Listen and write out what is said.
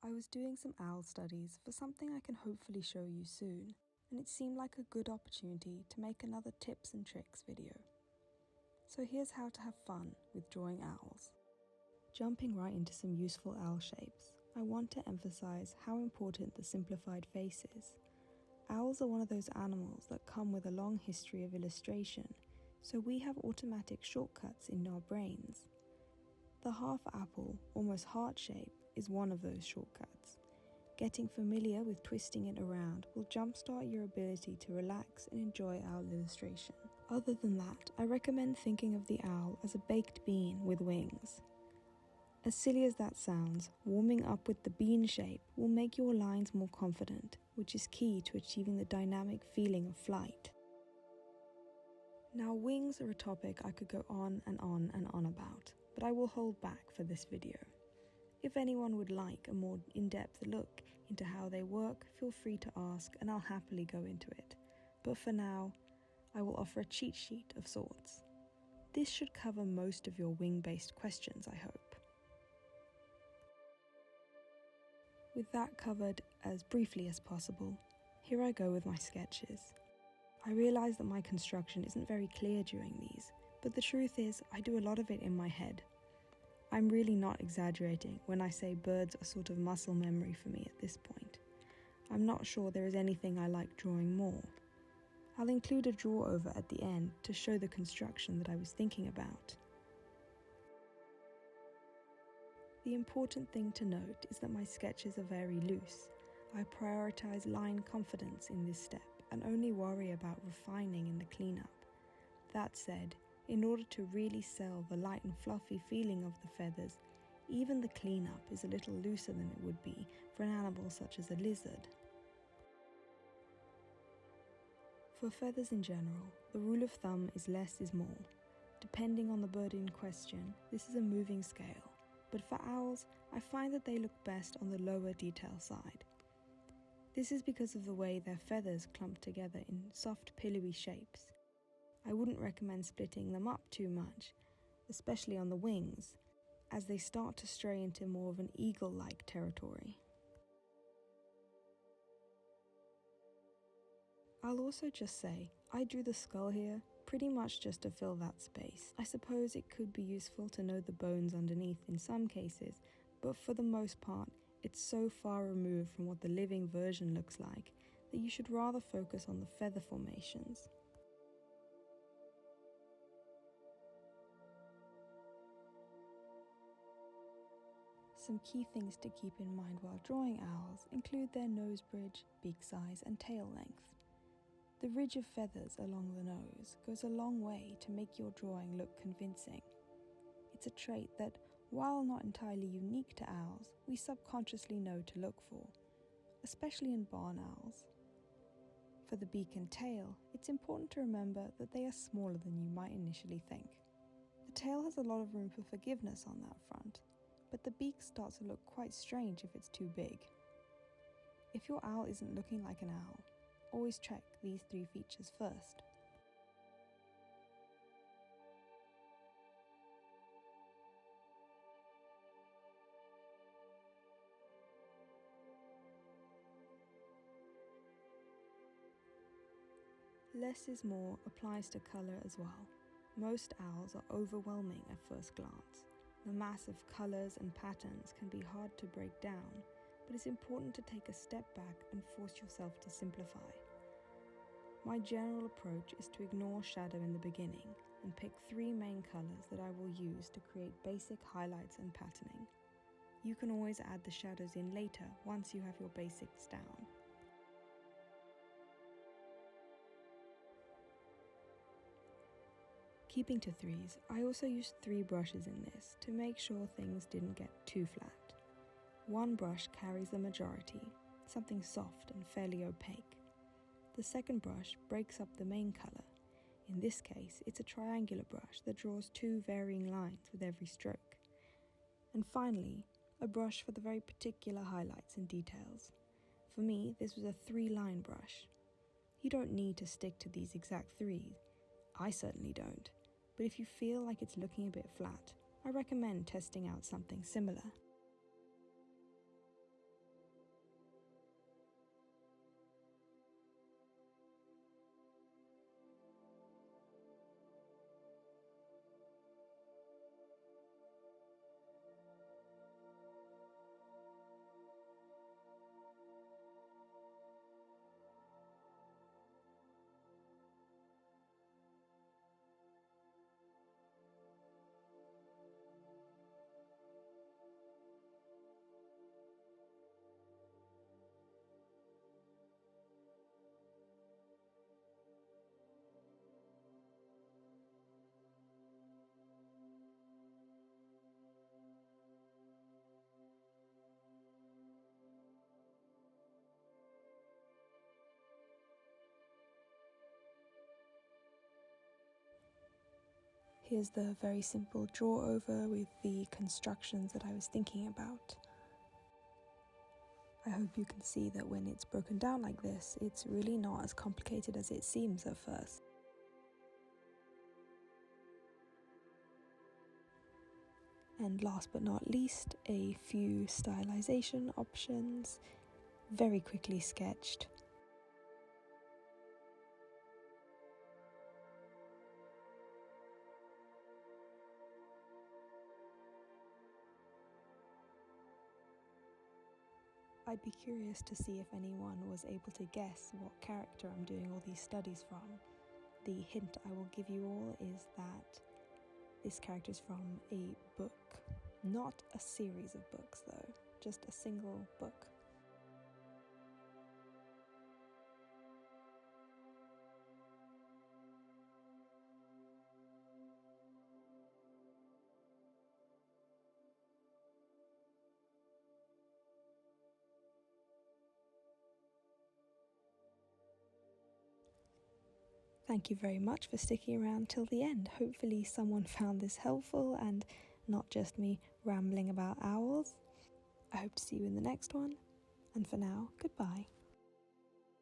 I was doing some owl studies for something I can hopefully show you soon, and it seemed like a good opportunity to make another tips and tricks video. So here's how to have fun with drawing owls. Jumping right into some useful owl shapes, I want to emphasize how important the simplified face is. Owls are one of those animals that come with a long history of illustration, so we have automatic shortcuts in our brains. The half apple, almost heart shape, is one of those shortcuts. Getting familiar with twisting it around will jumpstart your ability to relax and enjoy owl illustration. Other than that, I recommend thinking of the owl as a baked bean with wings. As silly as that sounds, warming up with the bean shape will make your lines more confident, which is key to achieving the dynamic feeling of flight. Now, wings are a topic I could go on and on and on about, but I will hold back for this video. If anyone would like a more in-depth look into how they work, feel free to ask and I'll happily go into it. But for now, I will offer a cheat sheet of sorts. This should cover most of your wing-based questions, I hope. With that covered as briefly as possible, here I go with my sketches. I realise that my construction isn't very clear during these, but the truth is I do a lot of it in my head. I'm really not exaggerating when I say birds are sort of muscle memory for me at this point. I'm not sure there is anything I like drawing more. I'll include a draw over at the end to show the construction that I was thinking about. The important thing to note is that my sketches are very loose. I prioritise line confidence in this step and only worry about refining in the cleanup. That said, in order to really sell the light and fluffy feeling of the feathers, even the cleanup is a little looser than it would be for an animal such as a lizard. For feathers in general, the rule of thumb is less is more. Depending on the bird in question, this is a moving scale, but for owls, I find that they look best on the lower detail side. This is because of the way their feathers clump together in soft, pillowy shapes. I wouldn't recommend splitting them up too much, especially on the wings, as they start to stray into more of an eagle-like territory. I'll also just say, I drew the skull here pretty much just to fill that space. I suppose it could be useful to know the bones underneath in some cases, but for the most part, it's so far removed from what the living version looks like that you should rather focus on the feather formations. Some key things to keep in mind while drawing owls include their nose bridge, beak size, and tail length. The ridge of feathers along the nose goes a long way to make your drawing look convincing. It's a trait that, while not entirely unique to owls, we subconsciously know to look for, especially in barn owls. For the beak and tail, it's important to remember that they are smaller than you might initially think. The tail has a lot of room for forgiveness on that front, but the beak starts to look quite strange if it's too big. If your owl isn't looking like an owl, always check these 3 features first. Less is more applies to colour as well. Most owls are overwhelming at first glance. The mass of colours and patterns can be hard to break down, but it's important to take a step back and force yourself to simplify. My general approach is to ignore shadow in the beginning and pick 3 main colours that I will use to create basic highlights and patterning. You can always add the shadows in later once you have your basics down. Keeping to 3s, I also used 3 brushes in this to make sure things didn't get too flat. One brush carries the majority, something soft and fairly opaque. The second brush breaks up the main colour. In this case, it's a triangular brush that draws 2 varying lines with every stroke. And finally, a brush for the very particular highlights and details. For me, this was a 3-line brush. You don't need to stick to these exact 3. I certainly don't. But if you feel like it's looking a bit flat, I recommend testing out something similar. Here's the very simple draw over with the constructions that I was thinking about. I hope you can see that when it's broken down like this, it's really not as complicated as it seems at first. And last but not least, a few stylization options, very quickly sketched. I'd be curious to see if anyone was able to guess what character I'm doing all these studies from. The hint I will give you all is that this character is from a book. Not a series of books though, just a single book. Thank you very much for sticking around till the end. Hopefully someone found this helpful and not just me rambling about owls. I hope to see you in the next one, and for now, goodbye.